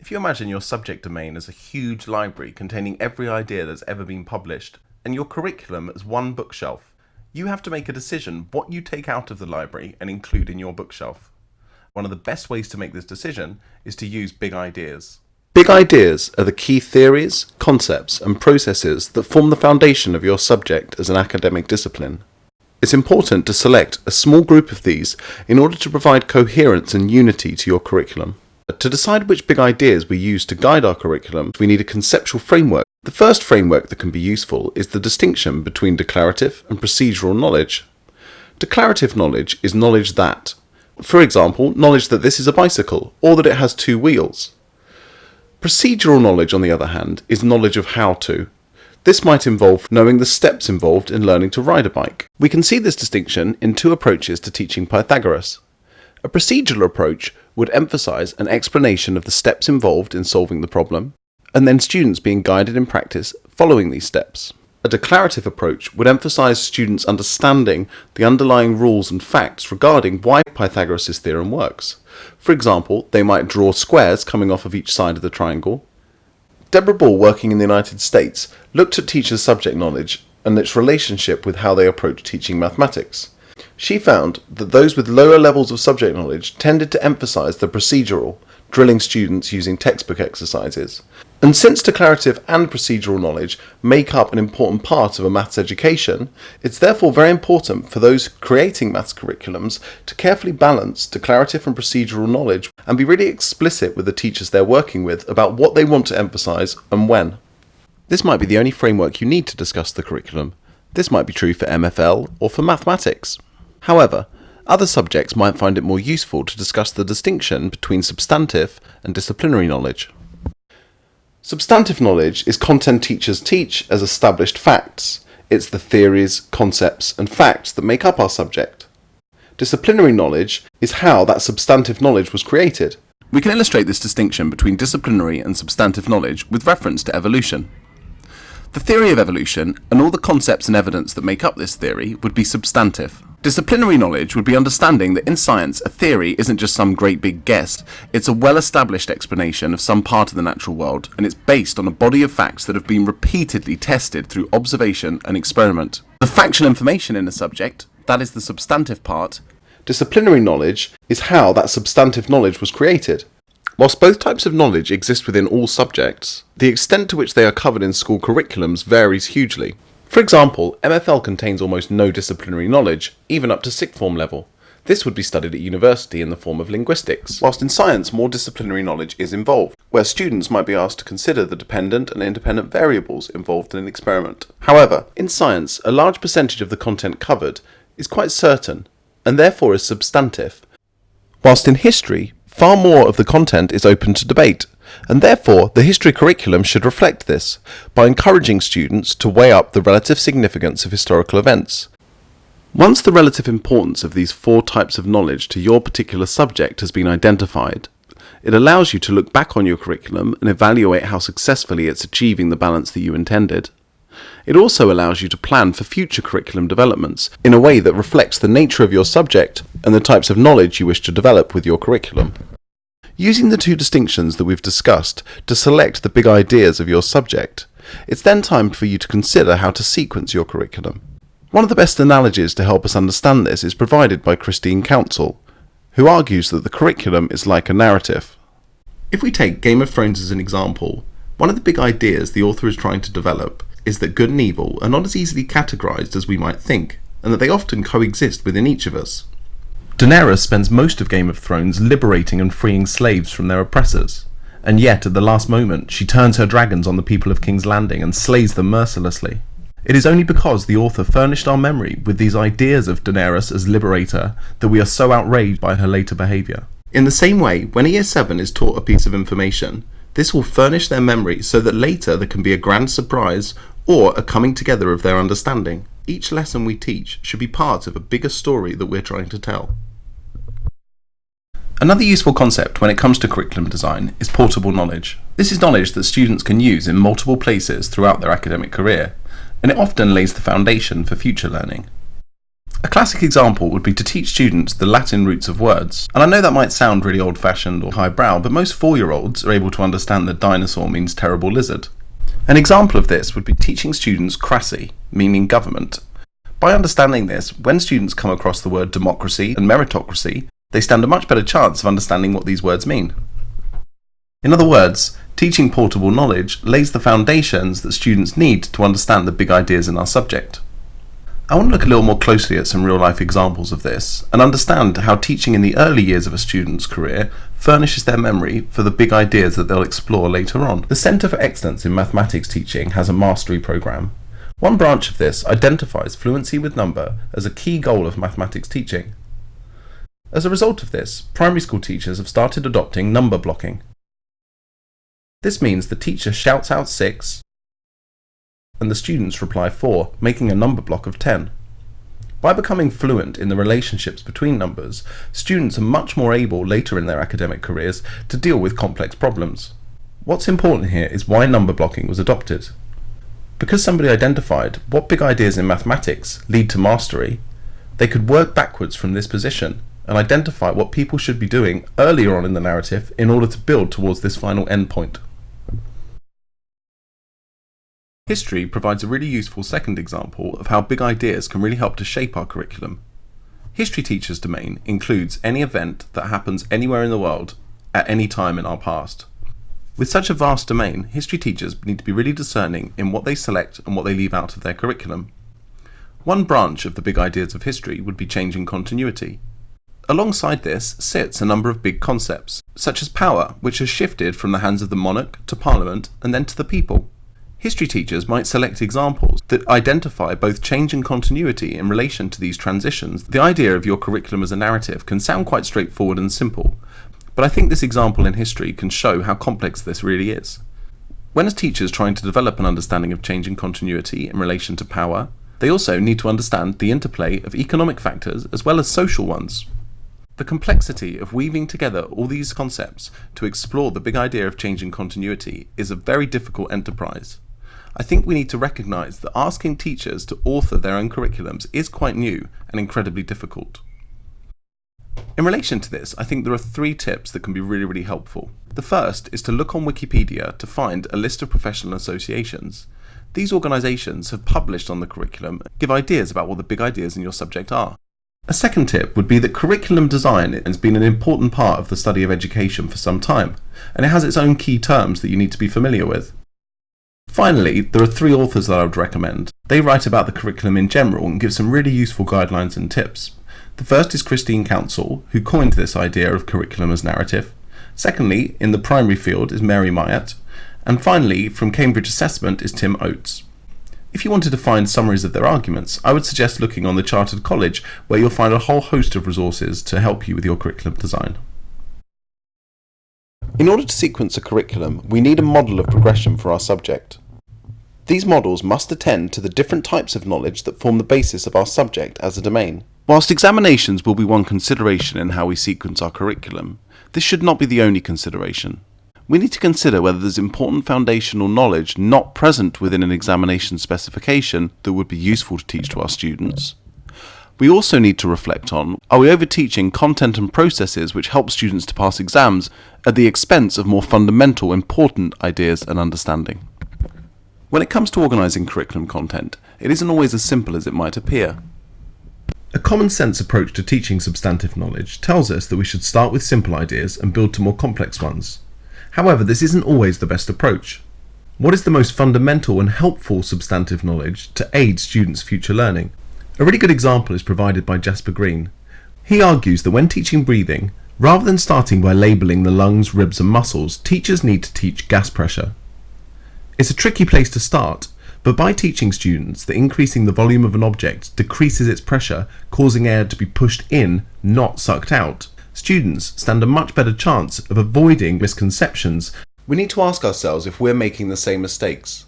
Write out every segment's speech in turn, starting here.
If you imagine your subject domain as a huge library containing every idea that's ever been published, and your curriculum as one bookshelf, you have to make a decision what you take out of the library and include in your bookshelf. One of the best ways to make this decision is to use big ideas. Big ideas are the key theories, concepts, and processes that form the foundation of your subject as an academic discipline. It's important to select a small group of these in order to provide coherence and unity to your curriculum. To decide which big ideas we use to guide our curriculum, we need a conceptual framework. The first framework that can be useful is the distinction between declarative and procedural knowledge. Declarative knowledge is knowledge that, for example, knowledge that this is a bicycle or that it has two wheels. Procedural knowledge, on the other hand, is knowledge of how to. This might involve knowing the steps involved in learning to ride a bike. We can see this distinction in two approaches to teaching Pythagoras. A procedural approach would emphasize an explanation of the steps involved in solving the problem, and then students being guided in practice following these steps. A declarative approach would emphasize students understanding the underlying rules and facts regarding why Pythagoras' theorem works. For example, they might draw squares coming off of each side of the triangle. Deborah Ball, working in the United States, looked at teachers' subject knowledge and its relationship with how they approach teaching mathematics. She found that those with lower levels of subject knowledge tended to emphasize the procedural, drilling students using textbook exercises. And since declarative and procedural knowledge make up an important part of a maths education, it's therefore very important for those creating maths curriculums to carefully balance declarative and procedural knowledge and be really explicit with the teachers they're working with about what they want to emphasize and when. This might be the only framework you need to discuss the curriculum. This might be true for MFL or for mathematics. However, other subjects might find it more useful to discuss the distinction between substantive and disciplinary knowledge. Substantive knowledge is content teachers teach as established facts. It's the theories, concepts, and facts that make up our subject. Disciplinary knowledge is how that substantive knowledge was created. We can illustrate this distinction between disciplinary and substantive knowledge with reference to evolution. The theory of evolution and all the concepts and evidence that make up this theory would be substantive. Disciplinary knowledge would be understanding that in science a theory isn't just some great big guess, it's a well-established explanation of some part of the natural world, and it's based on a body of facts that have been repeatedly tested through observation and experiment. The factual information in a subject, that is the substantive part. Disciplinary knowledge is how that substantive knowledge was created. Whilst both types of knowledge exist within all subjects, the extent to which they are covered in school curriculums varies hugely. For example, MFL contains almost no disciplinary knowledge, even up to sixth form level. This would be studied at university in the form of linguistics. Whilst in science, more disciplinary knowledge is involved, where students might be asked to consider the dependent and independent variables involved in an experiment. However, in science, a large percentage of the content covered is quite certain, and therefore is substantive. Whilst in history, far more of the content is open to debate, and therefore the history curriculum should reflect this, by encouraging students to weigh up the relative significance of historical events. Once the relative importance of these four types of knowledge to your particular subject has been identified, it allows you to look back on your curriculum and evaluate how successfully it's achieving the balance that you intended. It also allows you to plan for future curriculum developments in a way that reflects the nature of your subject and the types of knowledge you wish to develop with your curriculum. Using the two distinctions that we've discussed to select the big ideas of your subject, it's then time for you to consider how to sequence your curriculum. One of the best analogies to help us understand this is provided by Christine Counsell, who argues that the curriculum is like a narrative. If we take Game of Thrones as an example, one of the big ideas the author is trying to develop is that good and evil are not as easily categorized as we might think, and that they often coexist within each of us. Daenerys spends most of Game of Thrones liberating and freeing slaves from their oppressors, and yet at the last moment she turns her dragons on the people of King's Landing and slays them mercilessly. It is only because the author furnished our memory with these ideas of Daenerys as liberator that we are so outraged by her later behaviour. In the same way, when a Year 7 is taught a piece of information, this will furnish their memory so that later there can be a grand surprise or a coming together of their understanding. Each lesson we teach should be part of a bigger story that we're trying to tell. Another useful concept when it comes to curriculum design is portable knowledge. This is knowledge that students can use in multiple places throughout their academic career, and it often lays the foundation for future learning. A classic example would be to teach students the Latin roots of words. And I know that might sound really old-fashioned or highbrow, but most 4-year-olds are able to understand that dinosaur means terrible lizard. An example of this would be teaching students crassy, meaning government. By understanding this, when students come across the word democracy and meritocracy, they stand a much better chance of understanding what these words mean. In other words, teaching portable knowledge lays the foundations that students need to understand the big ideas in our subject. I want to look a little more closely at some real-life examples of this and understand how teaching in the early years of a student's career furnishes their memory for the big ideas that they'll explore later on. The Centre for Excellence in Mathematics Teaching has a mastery programme. One branch of this identifies fluency with number as a key goal of mathematics teaching. As a result of this, primary school teachers have started adopting number blocking. This means the teacher shouts out 6, and the students reply 4, making a number block of 10. By becoming fluent in the relationships between numbers, students are much more able later in their academic careers to deal with complex problems. What's important here is why number blocking was adopted. Because somebody identified what big ideas in mathematics lead to mastery, they could work backwards from this position and identify what people should be doing earlier on in the narrative in order to build towards this final endpoint. History provides a really useful second example of how big ideas can really help to shape our curriculum. History teachers' domain includes any event that happens anywhere in the world at any time in our past. With such a vast domain, history teachers need to be really discerning in what they select and what they leave out of their curriculum. One branch of the big ideas of history would be changing continuity. Alongside this sits a number of big concepts, such as power, which has shifted from the hands of the monarch to Parliament and then to the people. History teachers might select examples that identify both change and continuity in relation to these transitions. The idea of your curriculum as a narrative can sound quite straightforward and simple, but I think this example in history can show how complex this really is. When as teachers trying to develop an understanding of change and continuity in relation to power, they also need to understand the interplay of economic factors as well as social ones. The complexity of weaving together all these concepts to explore the big idea of change and continuity is a very difficult enterprise. I think we need to recognise that asking teachers to author their own curriculums is quite new and incredibly difficult. In relation to this, I think there are 3 tips that can be really helpful. The first is to look on Wikipedia to find a list of professional associations. These organisations have published on the curriculum and give ideas about what the big ideas in your subject are. A second tip would be that curriculum design has been an important part of the study of education for some time, and it has its own key terms that you need to be familiar with. Finally, there are 3 authors that I would recommend. They write about the curriculum in general and give some really useful guidelines and tips. The first is Christine Counsell, who coined this idea of curriculum as narrative. Secondly, in the primary field is Mary Myatt. And finally, from Cambridge Assessment is Tim Oates. If you wanted to find summaries of their arguments, I would suggest looking on the Chartered College, where you'll find a whole host of resources to help you with your curriculum design. In order to sequence a curriculum, we need a model of progression for our subject. These models must attend to the different types of knowledge that form the basis of our subject as a domain. Whilst examinations will be one consideration in how we sequence our curriculum, this should not be the only consideration. We need to consider whether there's important foundational knowledge not present within an examination specification that would be useful to teach to our students. We also need to reflect on, are we overteaching content and processes which help students to pass exams at the expense of more fundamental, important ideas and understanding? When it comes to organising curriculum content, it isn't always as simple as it might appear. A common sense approach to teaching substantive knowledge tells us that we should start with simple ideas and build to more complex ones. However, this isn't always the best approach. What is the most fundamental and helpful substantive knowledge to aid students' future learning? A really good example is provided by Jasper Green. He argues that when teaching breathing, rather than starting by labelling the lungs, ribs and muscles, teachers need to teach gas pressure. It's a tricky place to start, but by teaching students that increasing the volume of an object decreases its pressure, causing air to be pushed in, not sucked out, students stand a much better chance of avoiding misconceptions. We need to ask ourselves if we're making the same mistakes.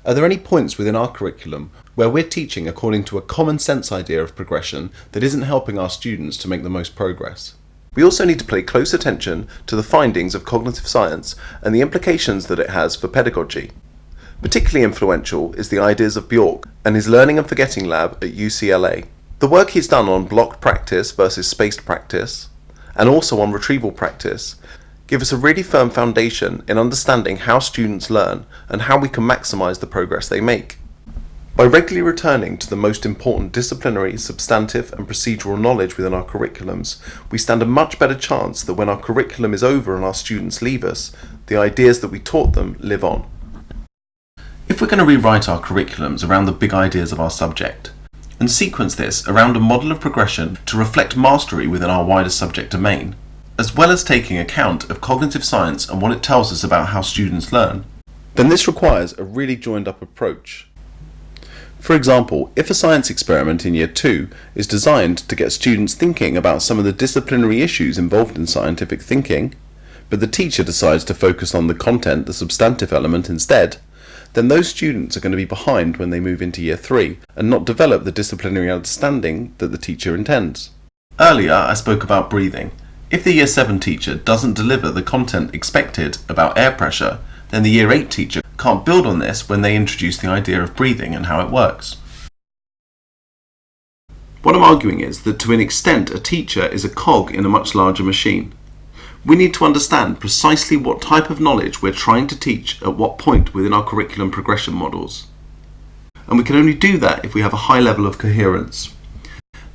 Are there any points within our curriculum where we're teaching according to a common sense idea of progression that isn't helping our students to make the most progress? We also need to pay close attention to the findings of cognitive science and the implications that it has for pedagogy. Particularly influential is the ideas of Bjork and his Learning and Forgetting Lab at UCLA. The work he's done on blocked practice versus spaced practice, and also on retrieval practice, give us a really firm foundation in understanding how students learn and how we can maximise the progress they make. By regularly returning to the most important disciplinary, substantive and procedural knowledge within our curriculums, we stand a much better chance that when our curriculum is over and our students leave us, the ideas that we taught them live on. If we're going to rewrite our curriculums around the big ideas of our subject, and sequence this around a model of progression to reflect mastery within our wider subject domain, as well as taking account of cognitive science and what it tells us about how students learn, then this requires a really joined up approach. For example, if a science experiment in Year 2 is designed to get students thinking about some of the disciplinary issues involved in scientific thinking, but the teacher decides to focus on the content, the substantive element instead, then those students are going to be behind when they move into Year 3 and not develop the disciplinary understanding that the teacher intends. Earlier I spoke about breathing. If the Year 7 teacher doesn't deliver the content expected about air pressure, then the Year 8 teacher can't build on this when they introduce the idea of breathing and how it works. What I'm arguing is that to an extent a teacher is a cog in a much larger machine. We need to understand precisely what type of knowledge we're trying to teach at what point within our curriculum progression models. And we can only do that if we have a high level of coherence.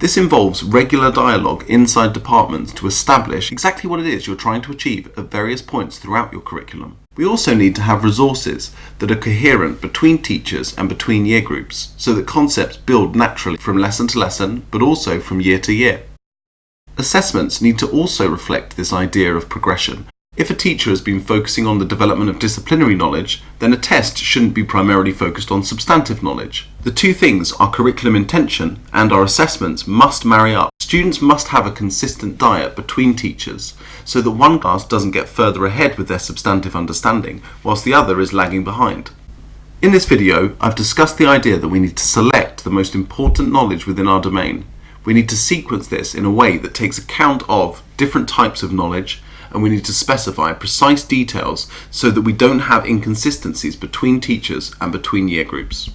This involves regular dialogue inside departments to establish exactly what it is you're trying to achieve at various points throughout your curriculum. We also need to have resources that are coherent between teachers and between year groups, so that concepts build naturally from lesson to lesson, but also from year to year. Assessments need to also reflect this idea of progression. If a teacher has been focusing on the development of disciplinary knowledge, then a test shouldn't be primarily focused on substantive knowledge. The two things, our curriculum intention and our assessments, must marry up. Students must have a consistent diet between teachers, so that one class doesn't get further ahead with their substantive understanding, whilst the other is lagging behind. In this video, I've discussed the idea that we need to select the most important knowledge within our domain. We need to sequence this in a way that takes account of different types of knowledge, and we need to specify precise details so that we don't have inconsistencies between teachers and between year groups.